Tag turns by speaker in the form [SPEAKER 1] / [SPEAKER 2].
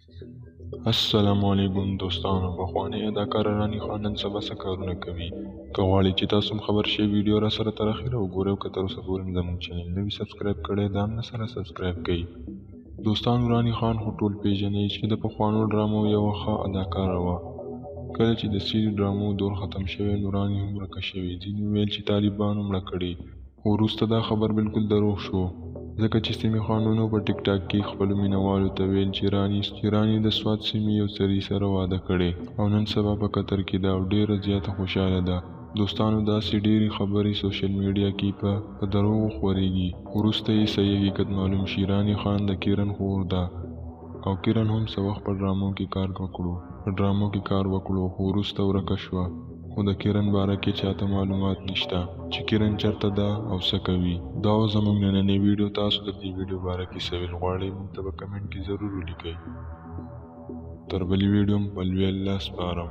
[SPEAKER 1] السلام علیکم دوستانو. پخوانۍ اداکاره رانی خان نن سبا څه کارونه کوي؟ که غواړئ چې تاسو هم خبر شئ ویډیو را سره تر اخره وګورئ او که تر اوسه پورې مو زموږ چینل نه وي سبسکرایب کړی دا هم نه سره سبسکرایب کړئ. دوستانو رانی خان خو ټول پیژنئ چې د پخوانو ډرامو یوه ښه اداکاره وه. کله چې د سیدي ډرامو دور ختم شوی نو رانی هم ورکه شوې. ځینې ویل چې طالبانو مړه کړې، خو وروسته دا خبر بالکل دروغ شو، ځکه چې سیمې خانونو په ټیک ټاک کې خپلو مینوالو ته ویل چې رانی د سوات سیمې یو سړي سره واده کړی او نن سبا په قطر کې ده او ډیره زیاته خوشحاله ده. دوستانو داسې ډیرې خبرې سوشل میډیا کې په دروغو خپریږي، وروسته یې صحیح حقیقت معلوم شي. رانی خان د کیرن خور ده او کیرن هم څه وخت په ډرامو کې کار وکړو خو وروسته ورکه شوه. خو د کیرن باره کې چاته معلومات نشته چې کیرن چرته ده او څه کوي. دا و زموږ نننۍ ویډیو. تاسو د دې ویډیو باره کې څه ویل غواړئ موږ ته په کمنټ کې ضرور ولیکئ. تر بلې ویډیو هم په لوی الله سپارم.